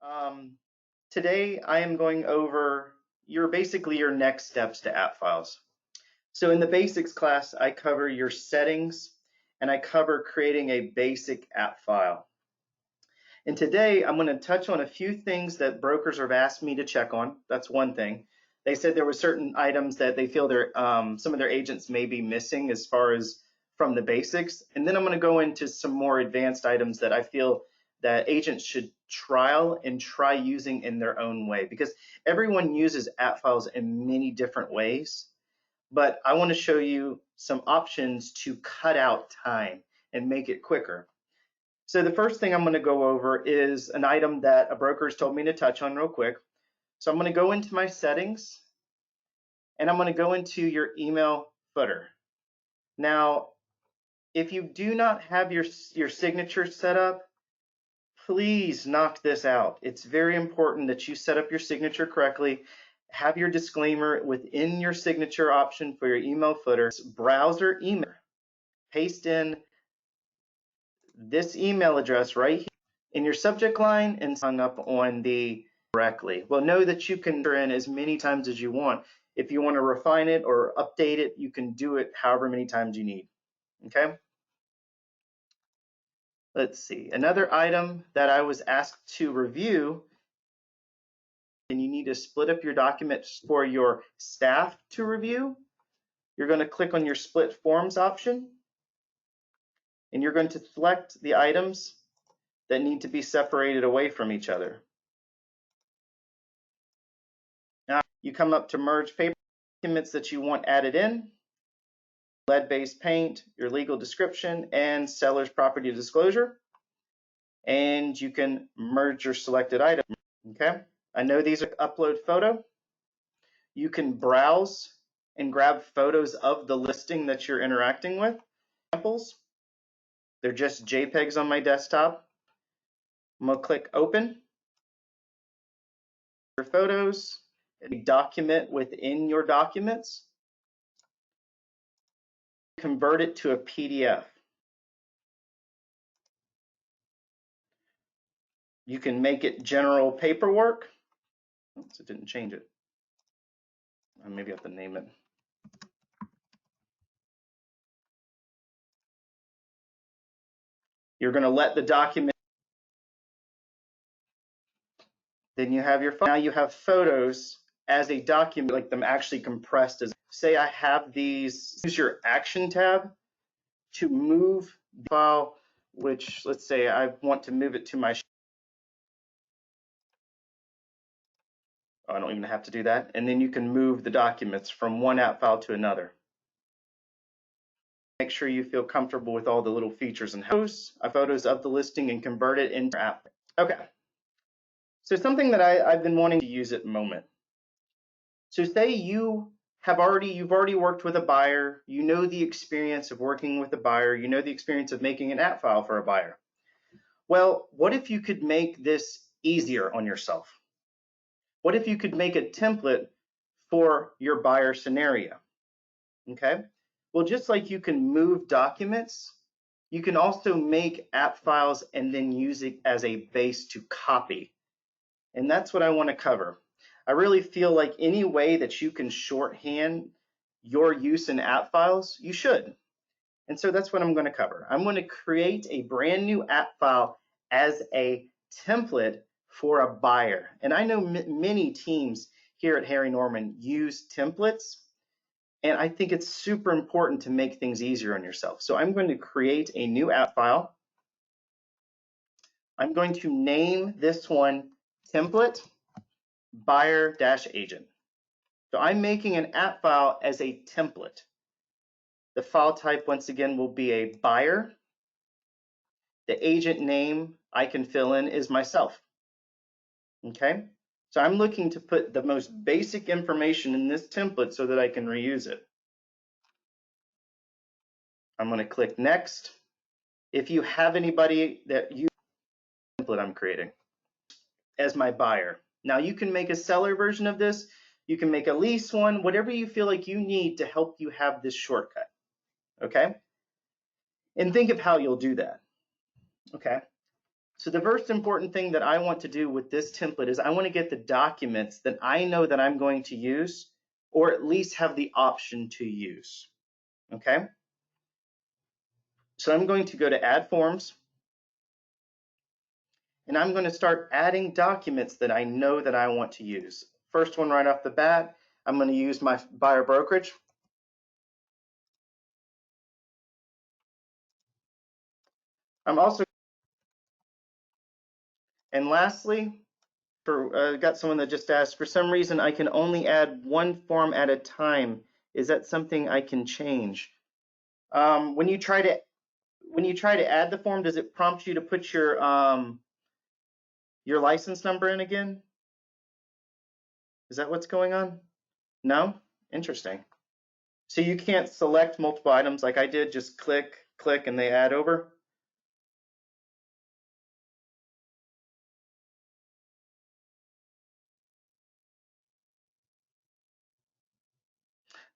Um, Today I am going over basically your next steps to AppFiles. So in the basics class, I cover your settings and I cover creating a basic app file. And today I'm going to touch on a few things that brokers have asked me to check on. That's one thing. They said there were certain items that they feel some of their agents may be missing as far as from the basics. And then I'm going to go into some more advanced items that I feel that agents should trial and try using in their own way, because everyone uses app files in many different ways. But I want to show you some options to cut out time and make it quicker. So the first thing I'm going to go over is an item that a broker's told me to touch on real quick. So I'm going to go into my settings and I'm going to go into your email footer. Now, if you do not have your signature set up, please knock this out. It's very important that you set up your signature correctly. Have your disclaimer within your signature option for your email footer. Browser email. Paste in this email address right here in your subject line and hung up on the correctly. Well, know that you can enter in as many times as you want. If you want to refine it or update it, you can do it however many times you need. Okay. Let's see. Another item that I was asked to review, and you need to split up your documents for your staff to review. You're going to click on your split forms option, and you're going to select the items that need to be separated away from each other. Now you come up to merge paper documents that you want added in, lead-based paint, your legal description, and seller's property disclosure. And you can merge your selected item. Okay, I know these are upload photo. You can browse and grab photos of the listing that you're interacting with. Examples, they're just JPEGs on my desktop. I'm going to click open. Your photos, a document within your documents. Convert it to a PDF. You can make it general paperwork. Oops, it didn't change it. Maybe I have to name it. You're going to let the document. Then you have your now you have photos as a document, like them actually compressed as. Say I have these. Use your action tab to move the file, which let's say I want to move it to my. Oh, I don't even have to do that. And then you can move the documents from one app file to another. Make sure you feel comfortable with all the little features and photos of the listing and convert it into app. Okay. So something that I've been wanting to use at the moment. So say you've already worked with a buyer, you know the experience of working with a buyer, you know the experience of making an app file for a buyer. Well, what if you could make this easier on yourself? What if you could make a template for your buyer scenario? Okay. Well, just like you can move documents, you can also make app files and then use it as a base to copy. And that's what I want to cover. I really feel like any way that you can shorthand your use in app files, you should. And so that's what I'm going to cover. I'm going to create a brand new app file as a template for a buyer. And I know many teams here at Harry Norman use templates. And I think it's super important to make things easier on yourself. So I'm going to create a new app file. I'm going to name this one template buyer-agent. So I'm making an app file as a template. The file type, once again, will be a buyer. The agent name I can fill in is myself. Okay, so I'm looking to put the most basic information in this template so that I can reuse it. I'm going to click next. If you have anybody that you template I'm creating as my buyer. Now you can make a seller version of this. You can make a lease one, whatever you feel like you need to help you have this shortcut. Okay, and think of how you'll do that. Okay, So the first important thing that I want to do with this template is I want to get the documents that I know that I'm going to use, or at least have the option to use. Okay? So I'm going to go to Add Forms, and I'm going to start adding documents that I know that I want to use. First one right off the bat, I'm going to use my buyer brokerage. I'm also, and lastly, got someone that just asked, for some reason I can only add one form at a time. Is that something I can change? When you try to add the form, does it prompt you to put your license number in again? Is that what's going on? No? Interesting. So you can't select multiple items like I did, just click, click, and they add over?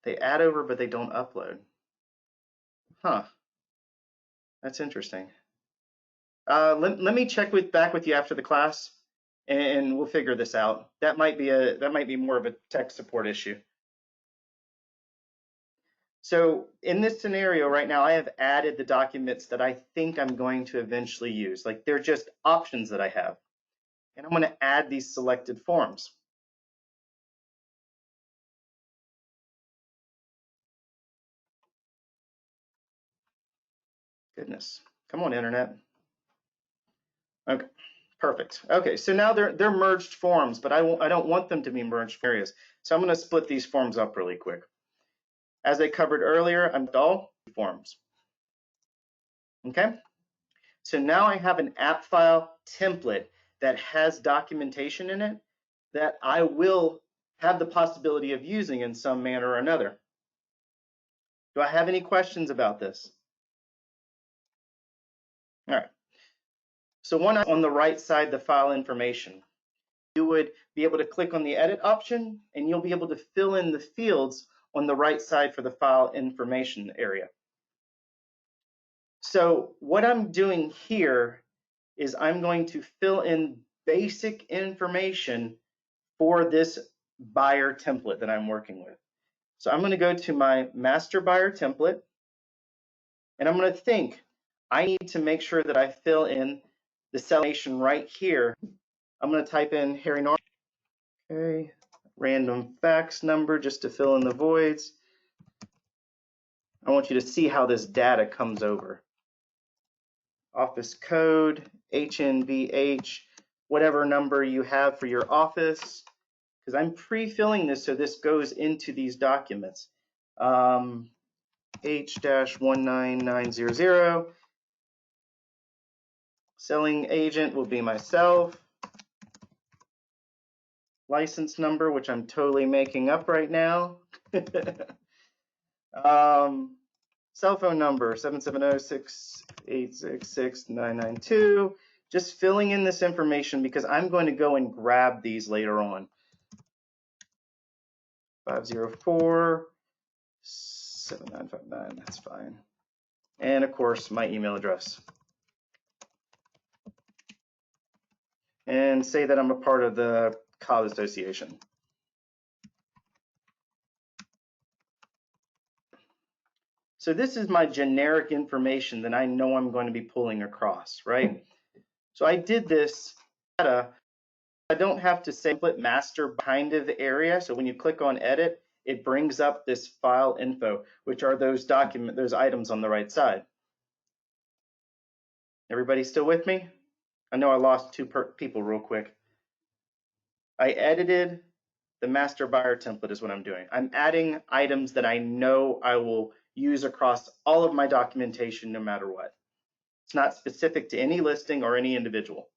They add over, but they don't upload. Huh, that's interesting. Let me check back with you after the class, and we'll figure this out. That might be more of a tech support issue. So in this scenario right now, I have added the documents that I think I'm going to eventually use. Like they're just options that I have. And I'm going to add these selected forms. Goodness. Come on, internet. Okay, perfect. Okay, so now they're merged forms, but I don't want them to be merged areas. So I'm going to split these forms up really quick. As I covered earlier, I'm all forms. Okay, so now I have an app file template that has documentation in it that I will have the possibility of using in some manner or another. Do I have any questions about this? All right. So one on the right side, the file information. You would be able to click on the edit option and you'll be able to fill in the fields on the right side for the file information area. So what I'm doing here is I'm going to fill in basic information for this buyer template that I'm working with. So I'm going to go to my master buyer template and I'm going to think I need to make sure that I fill in the cell information right here. I'm going to type in Harry Norman. Okay, random fax number just to fill in the voids. I want you to see how this data comes over. Office code, HNBH, whatever number you have for your office, because I'm pre-filling this so this goes into these documents. H-19900. Selling agent will be myself. License number, which I'm totally making up right now. Cell phone number 770-686-6992. Just filling in this information because I'm going to go and grab these later on. 504-7959, that's fine. And of course, my email address. And say that I'm a part of the college association. So this is my generic information that I know I'm going to be pulling across, right? So I did this data. I don't have to say template master kind of area. So when you click on edit, it brings up this file info, which are those items on the right side. Everybody still with me? I know I lost two people real quick. I edited the master buyer template is what I'm doing. I'm adding items that I know I will use across all of my documentation no matter what. It's not specific to any listing or any individual.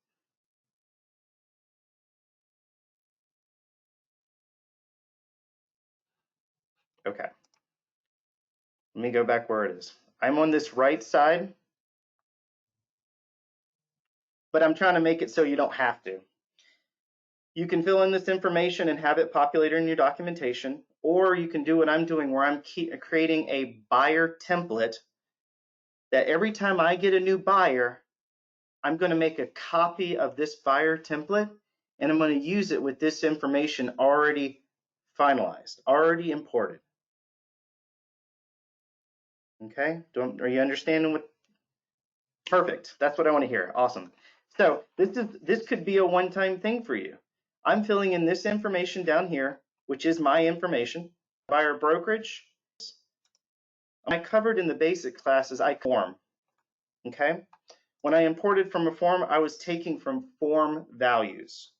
Okay. Let me go back where it is. I'm on this right side, but I'm trying to make it so you don't have to. You can fill in this information and have it populated in your documentation, or you can do what I'm doing where I'm creating a buyer template that every time I get a new buyer, I'm going to make a copy of this buyer template, and I'm going to use it with this information already finalized, already imported. Okay, are you understanding what? Perfect. That's what I want to hear. Awesome. So this could be a one-time thing for you. I'm filling in this information down here, which is my information. Buyer brokerage. I covered in the basic classes I form. Okay. When I imported from a form, I was taking from form values.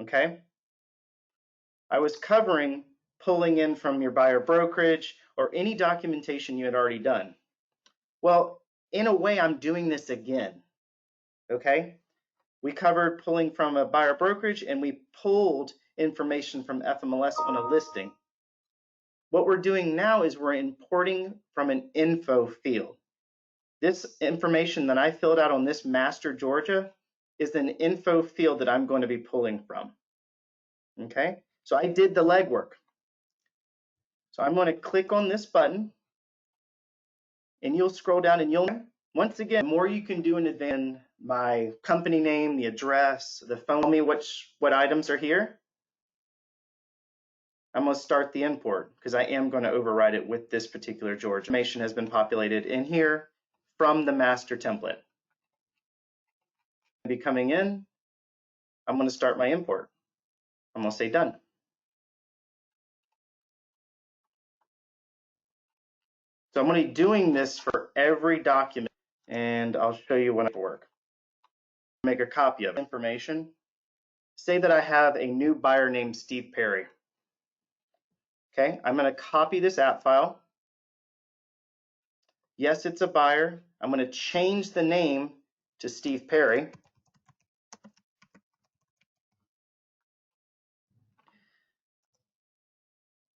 Okay. I was covering pulling in from your buyer brokerage or any documentation you had already done. Well, in a way, I'm doing this again. Okay. We covered pulling from a buyer brokerage, and we pulled information from FMLS on a listing. What we're doing now is we're importing from an info field. This information that I filled out on this master Georgia is an info field that I'm going to be pulling from. Okay, so I did the legwork. So I'm going to click on this button, and you'll scroll down, and once again, the more you can do in advance, my company name, the address, the phone, me what items are here. I'm going to start the import because I am going to override it with this particular Georgia. Information has been populated in here from the master template. Be coming in. I'm going to start my import. I'm going to say done. So I'm going to be doing this for every document, and I'll show you when it works. Make a copy of information. Say that I have a new buyer named Steve Perry. Okay, I'm going to copy this app file. Yes, it's a buyer. I'm going to change the name to Steve Perry.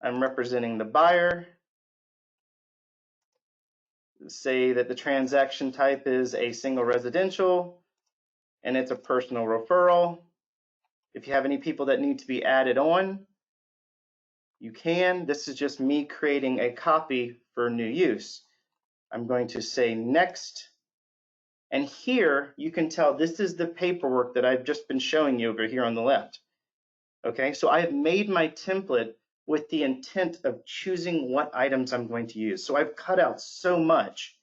I'm representing the buyer. Say that the transaction type is a single residential and it's a personal referral. If you have any people that need to be added on, you can. This is just me creating a copy for new use. I'm going to say next. And here you can tell this is the paperwork that I've just been showing you over here on the left. Okay, so I have made my template with the intent of choosing what items I'm going to use. So I've cut out so much.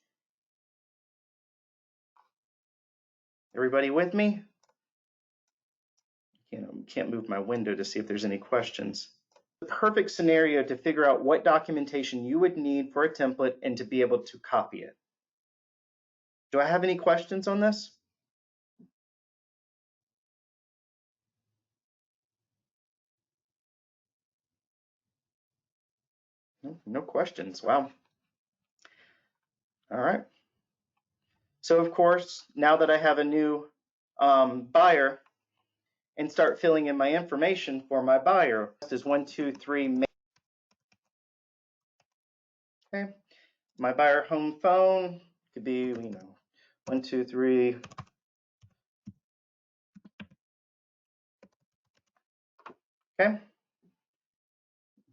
Everybody with me? Can't move my window to see if there's any questions. The perfect scenario to figure out what documentation you would need for a template and to be able to copy it. Do I have any questions on this? No questions. Wow. All right. So of course, now that I have a new buyer and start filling in my information for my buyer, this is 1, 2, 3. Okay. My buyer home phone could be, 1, 2, 3. Okay.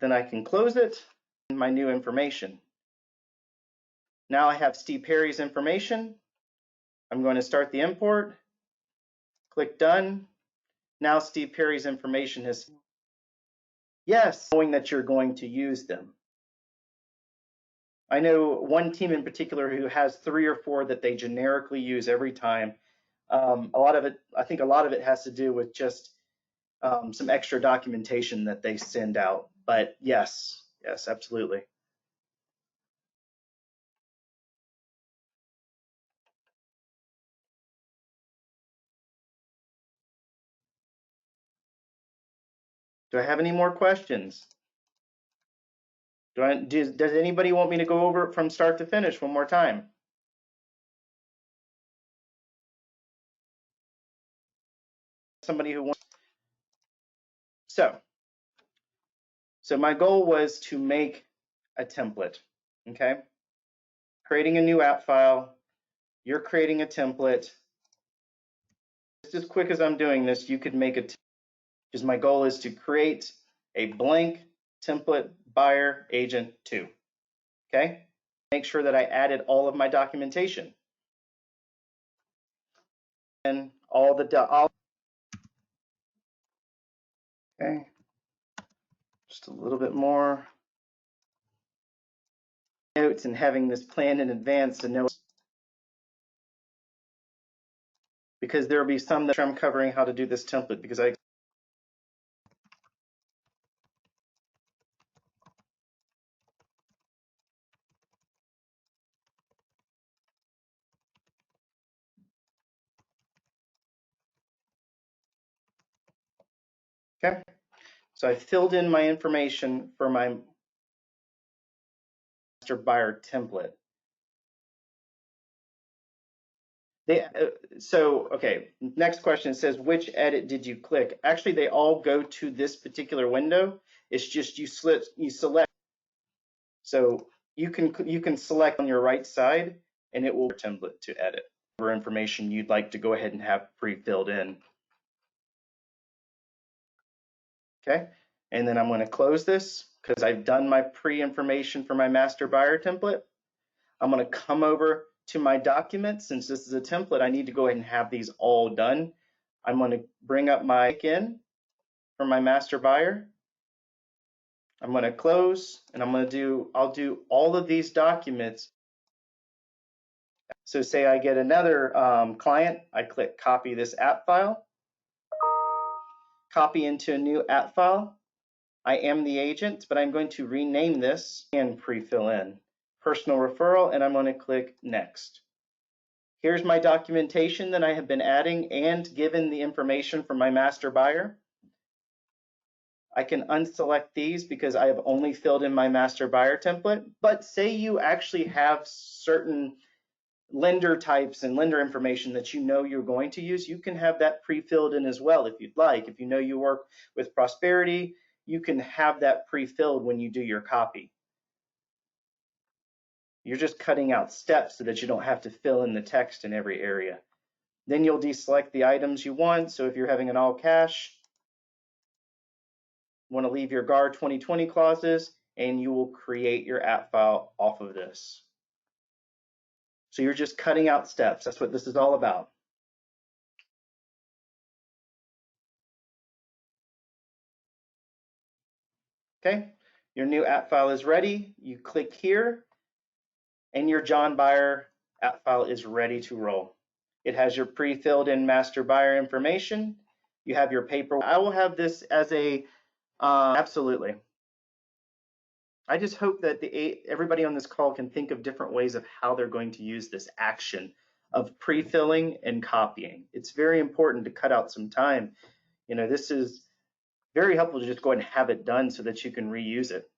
Then I can close it. My new information. Now I have Steve Perry's information. I'm going to start the import. Click done. Now Steve Perry's information is, yes, knowing that you're going to use them. I know one team in particular who has 3 or 4 that they generically use every time. I think a lot of it has to do with just some extra documentation that they send out. But yes, absolutely. Do I have any more questions? Does anybody want me to go over it from start to finish one more time? Somebody who wants. So my goal was to make a template, okay? Creating a new app file, you're creating a template. Just as quick as I'm doing this, you could make it, because my goal is to create a blank template buyer agent 2, okay? Make sure that I added all of my documentation. in all the okay, just a little bit more notes and having this planned in advance to know, because there will be some that I'm covering how to do this template because I okay. So I filled in my information for my master buyer template. So, okay, next question says, which edit did you click? Actually, they all go to this particular window. It's just you select. So you can select on your right side and it will template to edit for information you'd like to go ahead and have pre-filled in. Okay, and then I'm going to close this because I've done my pre-information for my master buyer template. I'm going to come over to my document. Since this is a template, I need to go ahead and have these all done. I'm going to bring up my in for my master buyer. I'm going to close and I'll do all of these documents. So say I get another client, I click copy this app file, copy into a new app file. I am the agent, but I'm going to rename this and pre-fill in personal referral, and I'm going to click next. Here's my documentation that I have been adding and given the information from my master buyer. I can unselect these because I have only filled in my master buyer template, but say you actually have certain lender types and lender information that you know you're going to use, you can have that pre-filled in as well if you'd like. If you know you work with Prosperity, you can have that pre-filled when you do your copy. You're just cutting out steps so that you don't have to fill in the text in every area. Then you'll deselect the items you want. So if you're having an all cash, want to leave your GAR 2020 clauses, and you will create your app file off of this. So you're just cutting out steps. That's what this is all about. Okay, your new app file is ready. You click here, and your John Buyer app file is ready to roll. It has your pre-filled in master buyer information. You have your paper. I will have this as a, absolutely. I just hope that everybody on this call can think of different ways of how they're going to use this action of pre-filling and copying. It's very important to cut out some time. You know, this is very helpful to just go ahead and have it done so that you can reuse it.